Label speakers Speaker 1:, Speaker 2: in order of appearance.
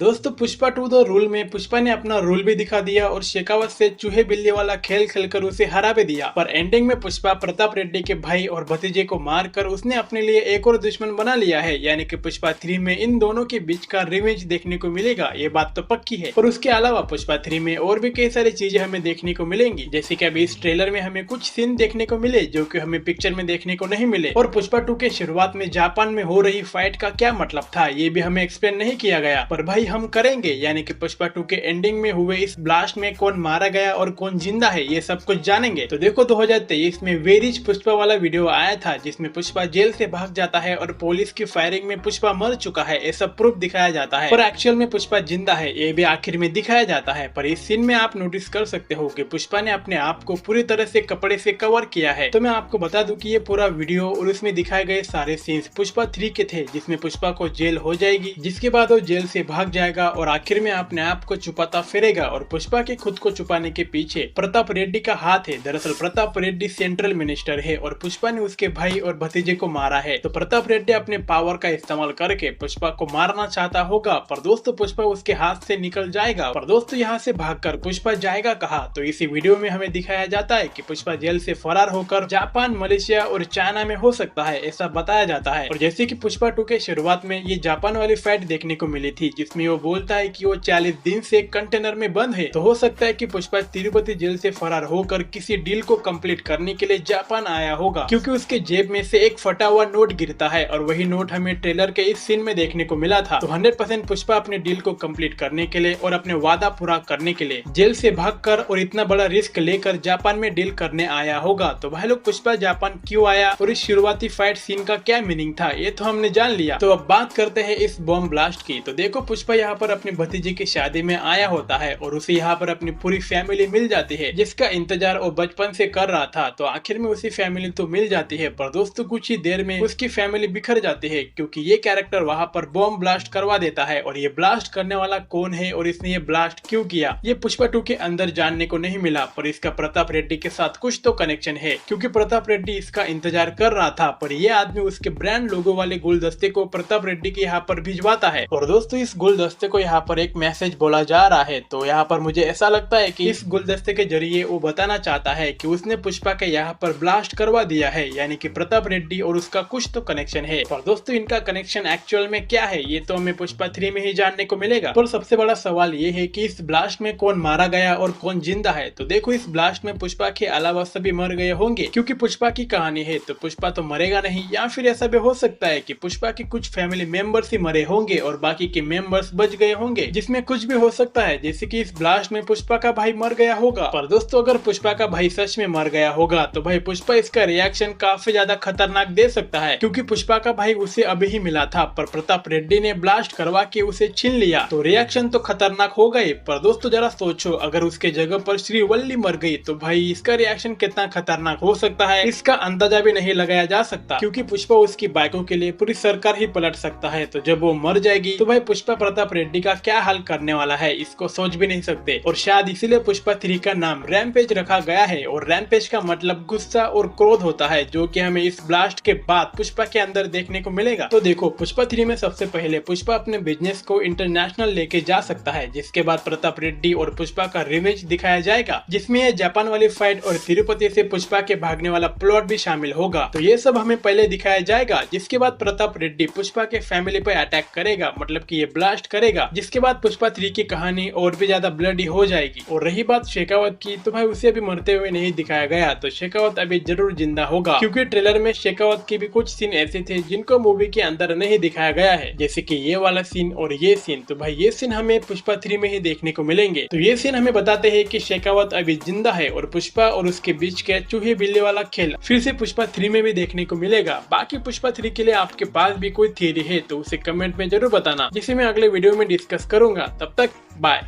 Speaker 1: दोस्तों Pushpa 2 the rule में पुष्पा ने अपना रूल भी दिखा दिया और शेखावत से चूहे बिल्ली वाला खेल खेलकर उसे हरा भी दिया। पर एंडिंग में पुष्पा प्रताप रेड्डी के भाई और भतीजे को मारकर उसने अपने लिए एक और दुश्मन बना लिया है, यानी कि पुष्पा 3 में इन दोनों के बीच का रिवेंज देखने को मिलेगा, ये बात तो पक्की है। और उसके अलावा पुष्पा 3 में और भी कई सारी चीजें हमें देखने को मिलेंगी, जैसे कि अभी इस ट्रेलर में हमें कुछ सीन देखने को मिले जो कि हमें पिक्चर में देखने को नहीं मिले। और पुष्पा 2 के शुरुआत में जापान में हो रही फाइट का क्या मतलब था ये भी हमें एक्सप्लेन नहीं किया गया, पर भाई हम करेंगे। यानी कि पुष्पा 2 के एंडिंग में हुए इस ब्लास्ट में कौन मारा गया और कौन जिंदा है ये सब कुछ जानेंगे। तो देखो 2023 में वेरिज पुष्पा वाला वीडियो आया था जिसमें पुष्पा जेल से भाग जाता है और पुलिस की फायरिंग में पुष्पा मर चुका है, ये सब प्रूफ दिखाया जाता है। पर एक्चुअल में पुष्पा जिंदा है ये भी आखिर में दिखाया जाता है। पर इस सीन में आप नोटिस कर सकते हो कि पुष्पा ने अपने आप को पूरी तरह से कपड़े से कवर किया है। तो मैं आपको बता दूं कि ये पूरा वीडियो और उसमें दिखाए गए सारे सीन्स पुष्पा 3 के थे, जिसमें पुष्पा को जेल हो जाएगी, जिसके बाद वो जेल से भाग जाएगा और आखिर में अपने आप को छुपाता फिरेगा। और पुष्पा के खुद को छुपाने के पीछे प्रताप रेड्डी का हाथ है। दरअसल प्रताप रेड्डी सेंट्रल मिनिस्टर है और पुष्पा ने उसके भाई और भतीजे को मारा है। तो प्रताप रेड्डी अपने पावर का इस्तेमाल करके पुष्पा को मारना चाहता होगा, पर दोस्तों पुष्पा उसके हाथ से निकल जाएगा। पर दोस्तों यहाँ से भागकर पुष्पा जाएगा कहाँ? तो इसी वीडियो में हमें दिखाया जाता है कि पुष्पा जेल से फरार होकर जापान, मलेशिया और चाइना में हो सकता है, ऐसा बताया जाता है। और जैसे कि पुष्पा 2 के शुरुआत में ये जापान वाली फाइट देखने को मिली थी, जिसमें वो बोलता है कि वो 40 दिन से कंटेनर में बंद है। तो हो सकता है कि पुष्पा तिरुपति जेल से फरार होकर किसी डील को कंप्लीट करने के लिए जापान आया होगा, क्योंकि उसके जेब में से एक फटा हुआ नोट गिरता है और वही नोट हमें ट्रेलर के इस सीन में देखने को मिला था। तो 100% पुष्पा अपने डील को कंप्लीट करने के लिए और अपने वादा पूरा करने के लिए जेल से भागकर और इतना बड़ा रिस्क लेकर जापान में डील करने आया होगा। तो भाई लोग पुष्पा जापान क्यों आया और इस शुरुआती फाइट सीन का क्या मीनिंग था ये तो हमने जान लिया। तो अब बात करते हैं इस बॉम्ब ब्लास्ट की। तो देखो पुष्पा यहाँ पर अपने भतीजे की शादी में आया होता है और उसे यहाँ पर अपनी पूरी फैमिली मिल जाती है, जिसका इंतजार वो बचपन से कर रहा था। तो आखिर में उसी फैमिली तो मिल जाती है, पर दोस्तों कुछ ही देर में उसकी फैमिली बिखर जाती है, क्योंकि ये कैरेक्टर वहाँ पर बॉम्ब ब्लास्ट करवा देता है। और ये ब्लास्ट करने वाला कौन है और इसने ये ब्लास्ट क्यों किया ये पुष्पा 2 के अंदर जानने को नहीं मिला। पर इसका प्रताप रेड्डी के साथ कुछ तो कनेक्शन है, क्योंकि प्रताप रेड्डी इसका इंतजार कर रहा था। पर ये आदमी उसके ब्रांड लोगो वाले गुलदस्ते को प्रताप रेड्डी के यहाँ पर भिजवाता है। और दोस्तों इस गुलदस्ते को यहाँ पर एक मैसेज बोला जा रहा है। तो यहाँ पर मुझे ऐसा लगता है कि इस गुलदस्ते के जरिए वो बताना चाहता है कि उसने पुष्पा के यहाँ पर ब्लास्ट करवा दिया है, यानी कि प्रताप रेड्डी और उसका कुछ तो कनेक्शन है। पर दोस्तों इनका कनेक्शन एक्चुअल में क्या है ये तो हमें पुष्पा 3 में ही जानने को मिलेगा। पर सबसे बड़ा सवाल ये है कि इस ब्लास्ट में कौन मारा गया और कौन जिंदा है। तो देखो इस ब्लास्ट में पुष्पा के अलावा सभी मर गए होंगे, क्योंकि पुष्पा की कहानी है तो पुष्पा तो मरेगा नहीं। या फिर ऐसा भी हो सकता है कि पुष्पा के कुछ फैमिली मेंबर्स ही मरे होंगे और बाकी के मेंबर्स बच गए होंगे, जिसमें कुछ भी हो सकता है, जैसे कि इस ब्लास्ट में पुष्पा का भाई मर गया होगा। पर दोस्तों अगर पुष्पा का भाई सच में मर गया होगा तो भाई पुष्पा इसका रिएक्शन काफी ज्यादा खतरनाक दे सकता है, क्योंकि पुष्पा का भाई उसे अभी ही मिला था पर प्रताप रेड्डी ने ब्लास्ट करवा के उसे छीन लिया, तो रिएक्शन तो खतरनाक हो गई। पर दोस्तों जरा सोचो अगर उसके जगह पर श्रीवल्ली मर गई तो भाई इसका रिएक्शन कितना खतरनाक हो सकता है इसका अंदाजा भी नहीं लगाया जा सकता, क्योंकि पुष्पा उसकी बाइकों के लिए पूरी सरकार ही पलट सकता है। तो जब वो मर जाएगी तो भाई पुष्पा प्रताप रेड्डी का क्या हाल करने वाला है इसको सोच भी नहीं सकते। और शायद इसीलिए पुष्पा 3 का नाम रैम्पेज रखा गया है। और रैम्पेज का मतलब गुस्सा और क्रोध होता है, जो कि हमें इस ब्लास्ट के बाद पुष्पा के अंदर देखने को मिलेगा। तो देखो पुष्पा 3 में सबसे पहले पुष्पा अपने बिजनेस को इंटरनेशनल लेके जा सकता है, जिसके बाद प्रताप रेड्डी और पुष्पा का रिवेंज दिखाया जाएगा, जिसमें ये जापान वाली फाइट और तिरुपति से पुष्पा के भागने वाला प्लॉट भी शामिल होगा। तो ये सब हमें पहले दिखाया जाएगा, जिसके बाद प्रताप रेड्डी पुष्पा के फैमिली पे अटैक करेगा, मतलब कि ये ब्लास्ट करेगा, जिसके बाद पुष्पा 3 की कहानी और भी ज्यादा ब्लडी हो जाएगी। और रही बात शेखावत की तो भाई उसे अभी मरते हुए नहीं दिखाया गया, तो शेखावत अभी जरूर जिंदा होगा, क्योंकि ट्रेलर में शेखावत के भी कुछ सीन ऐसे थे जिनको मूवी के अंदर नहीं दिखाया गया है, जैसे कि ये वाला सीन और ये सीन। तो भाई ये सीन हमें पुष्पा 3 में ही देखने को मिलेंगे। तो ये सीन हमें बताते हैं कि शेखावत अभी जिंदा है और पुष्पा और उसके बीच के चूहे बिल्ली वाला खेल फिर से पुष्पा 3 में भी देखने को मिलेगा। बाकी पुष्पा 3 के लिए आपके पास भी कोई थियरी है तो उसे कमेंट में जरूर बताना, जिसे मैं अगले वीडियो में डिस्कस करूंगा। तब तक बाय।